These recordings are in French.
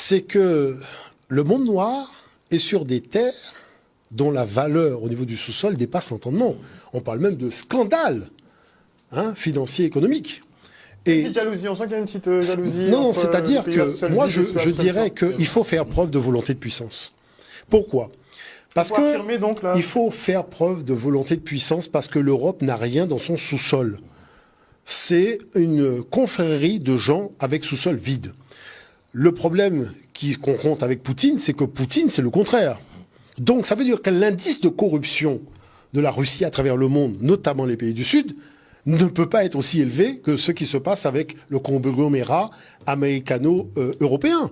c'est que le monde noir est sur des terres dont la valeur au niveau du sous-sol dépasse l'entendement. On parle même de scandale financier, économique. Et une petite jalousie, on sent qu'il y a une petite jalousie. Non, c'est-à-dire que moi, je dirais qu'il faut faire preuve de volonté de puissance. Pourquoi ? Parce que il faut faire preuve de volonté de puissance parce que l'Europe n'a rien dans son sous-sol. C'est une confrérie de gens avec sous-sol vide. Le problème qu'on compte avec Poutine, c'est que Poutine, c'est le contraire. Donc ça veut dire que l'indice de corruption de la Russie à travers le monde, notamment les pays du Sud, ne peut pas être aussi élevé que ce qui se passe avec le conglomérat américano-européen.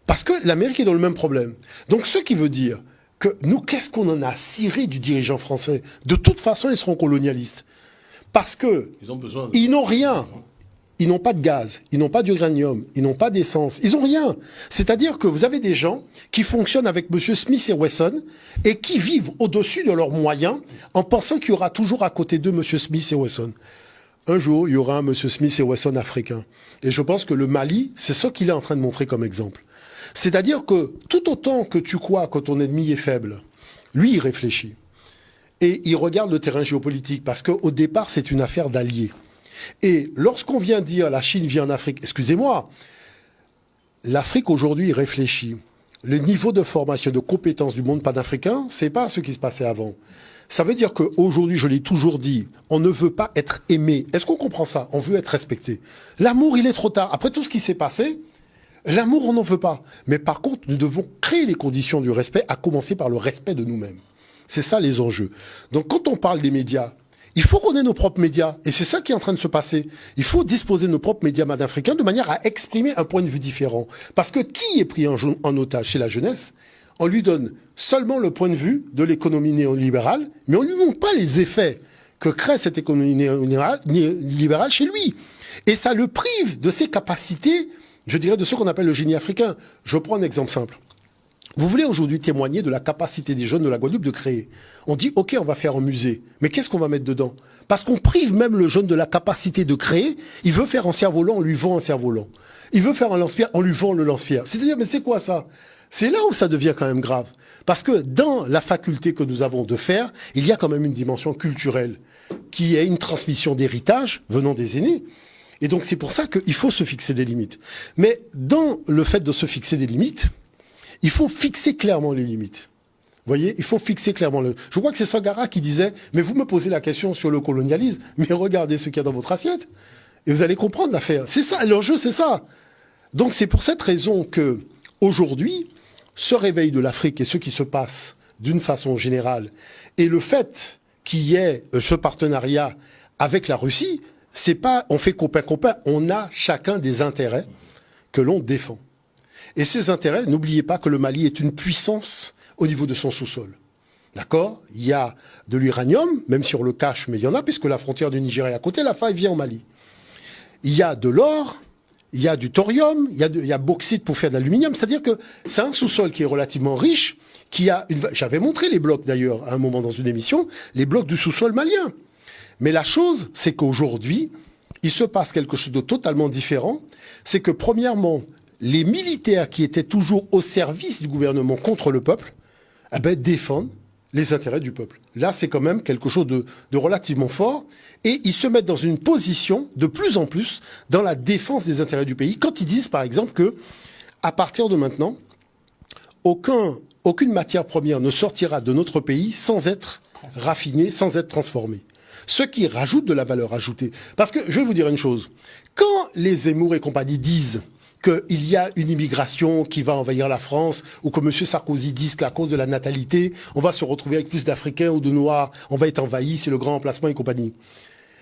Parce que l'Amérique est dans le même problème. Donc ce qui veut dire que nous, qu'est-ce qu'on en a ciré du dirigeant français ? De toute façon, ils seront colonialistes. Parce que ils n'ont rien. Ils n'ont pas de gaz, ils n'ont pas d'uranium, ils n'ont pas d'essence, ils n'ont rien. C'est-à-dire que vous avez des gens qui fonctionnent avec M. Smith et Wesson et qui vivent au-dessus de leurs moyens en pensant qu'il y aura toujours à côté d'eux M. Smith et Wesson. Un jour, il y aura un M. Smith et Wesson africain. Et je pense que le Mali, c'est ce qu'il est en train de montrer comme exemple. C'est-à-dire que tout autant que tu crois que ton ennemi est faible, lui, il réfléchit. Et il regarde le terrain géopolitique parce qu'au départ, c'est une affaire d'alliés. Et lorsqu'on vient dire la Chine vient en Afrique, excusez-moi, l'Afrique aujourd'hui réfléchit. Le niveau de formation, de compétences du monde panafricain, c'est pas ce qui se passait avant. Ça veut dire qu'aujourd'hui, je l'ai toujours dit, on ne veut pas être aimé. Est-ce qu'on comprend ça ? On veut être respecté. L'amour, il est trop tard. Après tout ce qui s'est passé, l'amour, on n'en veut pas. Mais par contre, nous devons créer les conditions du respect, à commencer par le respect de nous-mêmes. C'est ça les enjeux. Donc quand on parle des médias, il faut qu'on ait nos propres médias. Et c'est ça qui est en train de se passer. Il faut disposer de nos propres médias panafricains de manière à exprimer un point de vue différent. Parce que qui est pris en otage chez la jeunesse ? On lui donne seulement le point de vue de l'économie néolibérale, mais on ne lui montre pas les effets que crée cette économie néolibérale chez lui. Et ça le prive de ses capacités, je dirais, de ce qu'on appelle le génie africain. Je prends un exemple simple. Vous voulez aujourd'hui témoigner de la capacité des jeunes de la Guadeloupe de créer. On dit, OK, on va faire un musée. Mais qu'est-ce qu'on va mettre dedans ? Parce qu'on prive même le jeune de la capacité de créer. Il veut faire un cerf-volant, on lui vend un cerf-volant. Il veut faire un lance-pierre, on lui vend le lance-pierre. C'est-à-dire, mais c'est quoi ça ? C'est là où ça devient quand même grave. Parce que dans la faculté que nous avons de faire, il y a quand même une dimension culturelle qui est une transmission d'héritage venant des aînés. Et donc c'est pour ça qu'il faut se fixer des limites. Mais dans le fait de se fixer des limites, il faut fixer clairement les limites. Vous voyez, il faut fixer clairement le... Je crois que c'est Sangara qui disait, mais vous me posez la question sur le colonialisme, mais regardez ce qu'il y a dans votre assiette, et vous allez comprendre l'affaire. C'est ça, l'enjeu, c'est ça. Donc c'est pour cette raison que, aujourd'hui, ce réveil de l'Afrique et ce qui se passe d'une façon générale, et le fait qu'il y ait ce partenariat avec la Russie, c'est pas on fait copain-copain, on a chacun des intérêts que l'on défend. Et ces intérêts, n'oubliez pas que le Mali est une puissance au niveau de son sous-sol. D'accord ? Il y a de l'uranium, même si on le cache, mais il y en a, puisque la frontière du Nigeria est à côté, la faille vient au Mali. Il y a de l'or, il y a du thorium, il y a bauxite pour faire de l'aluminium. C'est-à-dire que c'est un sous-sol qui est relativement riche, qui a une... J'avais montré les blocs, d'ailleurs, à un moment dans une émission, les blocs du sous-sol malien. Mais la chose, c'est qu'aujourd'hui, il se passe quelque chose de totalement différent. C'est que, premièrement, les militaires qui étaient toujours au service du gouvernement contre le peuple, défendent les intérêts du peuple. Là, c'est quand même quelque chose de relativement fort. Et ils se mettent dans une position, de plus en plus, dans la défense des intérêts du pays. Quand ils disent, par exemple, que à partir de maintenant, aucune matière première ne sortira de notre pays sans être raffinée, sans être transformée. Ce qui rajoute de la valeur ajoutée. Parce que, je vais vous dire une chose. Quand les Zemmour et compagnie disent qu'il y a une immigration qui va envahir la France, ou que M. Sarkozy dise qu'à cause de la natalité, on va se retrouver avec plus d'Africains ou de Noirs, on va être envahi, c'est le grand emplacement et compagnie.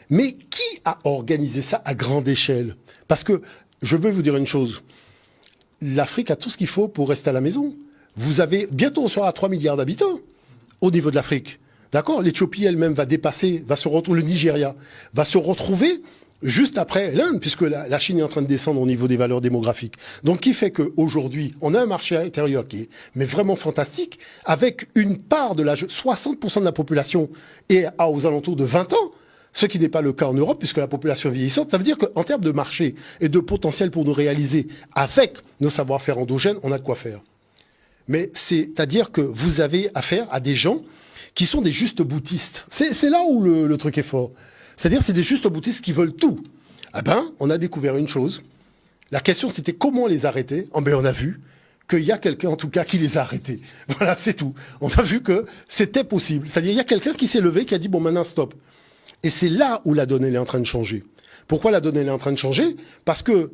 Mais qui a organisé ça à grande échelle ? Parce que, je veux vous dire une chose, l'Afrique a tout ce qu'il faut pour rester à la maison. Bientôt on sera à 3 milliards d'habitants au niveau de l'Afrique. D'accord ? L'Éthiopie elle-même va se retrouver, le Nigeria va se retrouver juste après l'Inde, puisque la Chine est en train de descendre au niveau des valeurs démographiques. Donc, qui fait qu'aujourd'hui, on a un marché intérieur qui est mais vraiment fantastique, avec une part de 60% de la population est aux alentours de 20 ans. ce qui n'est pas le cas en Europe, puisque la population est vieillissante. Ça veut dire qu'en termes de marché et de potentiel pour nous réaliser, avec nos savoir-faire endogènes, on a de quoi faire. Mais c'est-à-dire que vous avez affaire à des gens qui sont des justes boutistes. C'est là où le truc est fort. C'est-à-dire c'est des justes boutistes qui veulent tout. Ah ben, on a découvert une chose. La question, c'était comment les arrêter. Oh ben, on a vu qu'il y a quelqu'un, en tout cas, qui les a arrêtés. Voilà, c'est tout. On a vu que c'était possible. C'est-à-dire, il y a quelqu'un qui s'est levé, qui a dit, bon, maintenant, stop. Et c'est là où la donne, elle est en train de changer. Pourquoi la donne, elle est en train de changer? Parce que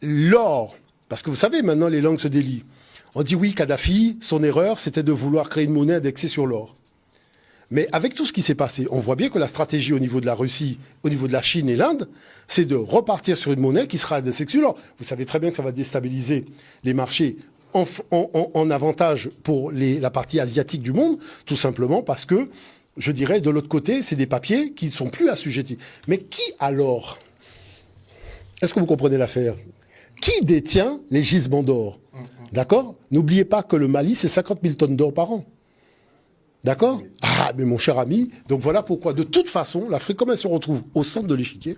l'or, parce que vous savez, maintenant, les langues se délient. On dit, oui, Kadhafi, son erreur, c'était de vouloir créer une monnaie indexée sur l'or. Mais avec tout ce qui s'est passé, on voit bien que la stratégie au niveau de la Russie, au niveau de la Chine et l'Inde, c'est de repartir sur une monnaie qui sera indexée sur l'or. Vous savez très bien que ça va déstabiliser les marchés en avantage pour la partie asiatique du monde, tout simplement parce que, je dirais, de l'autre côté, c'est des papiers qui ne sont plus assujettis. Mais qui alors? Est-ce que vous comprenez l'affaire? Qui détient les gisements d'or? D'accord? N'oubliez pas que le Mali, c'est 50 000 tonnes d'or par an. D'accord? Ah, mais mon cher ami, donc voilà pourquoi, de toute façon, l'Afrique, comme elle se retrouve au centre de l'échiquier,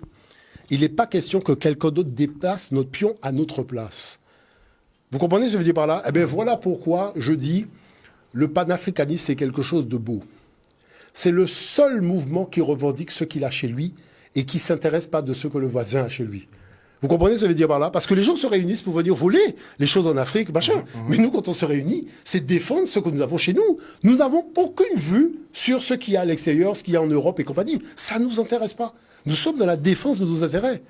il n'est pas question que quelqu'un d'autre déplace notre pion à notre place. Vous comprenez ce que je veux dire par là? Eh bien, voilà pourquoi je dis, le panafricanisme, c'est quelque chose de beau. C'est le seul mouvement qui revendique ce qu'il a chez lui et qui ne s'intéresse pas de ce que le voisin a chez lui. Vous comprenez ce que je veux dire par là? Parce que les gens se réunissent pour venir voler les choses en Afrique, machin. Mais nous, quand on se réunit, c'est défendre ce que nous avons chez nous. Nous n'avons aucune vue sur ce qu'il y a à l'extérieur, ce qu'il y a en Europe et compagnie. Ça ne nous intéresse pas. Nous sommes dans la défense de nos intérêts.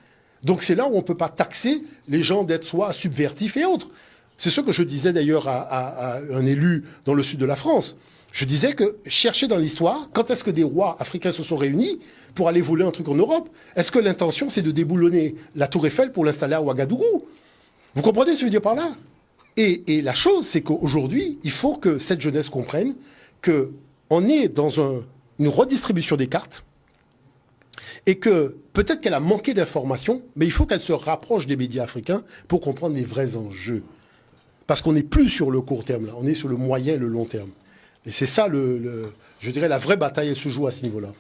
Donc c'est là où on ne peut pas taxer les gens d'être soit subvertifs et autres. C'est ce que je disais d'ailleurs à un élu dans le sud de la France. Je disais que chercher dans l'histoire, quand est-ce que des rois africains se sont réunis pour aller voler un truc en Europe? Est-ce que l'intention, c'est de déboulonner la tour Eiffel pour l'installer à Ouagadougou? Vous comprenez ce que je veux dire par là? Et la chose, c'est qu'aujourd'hui, il faut que cette jeunesse comprenne qu'on est dans une redistribution des cartes et que peut-être qu'elle a manqué d'informations, mais il faut qu'elle se rapproche des médias africains pour comprendre les vrais enjeux. Parce qu'on n'est plus sur le court terme, là, on est sur le moyen et le long terme. Et c'est ça, je dirais, la vraie bataille, elle se joue à ce niveau-là.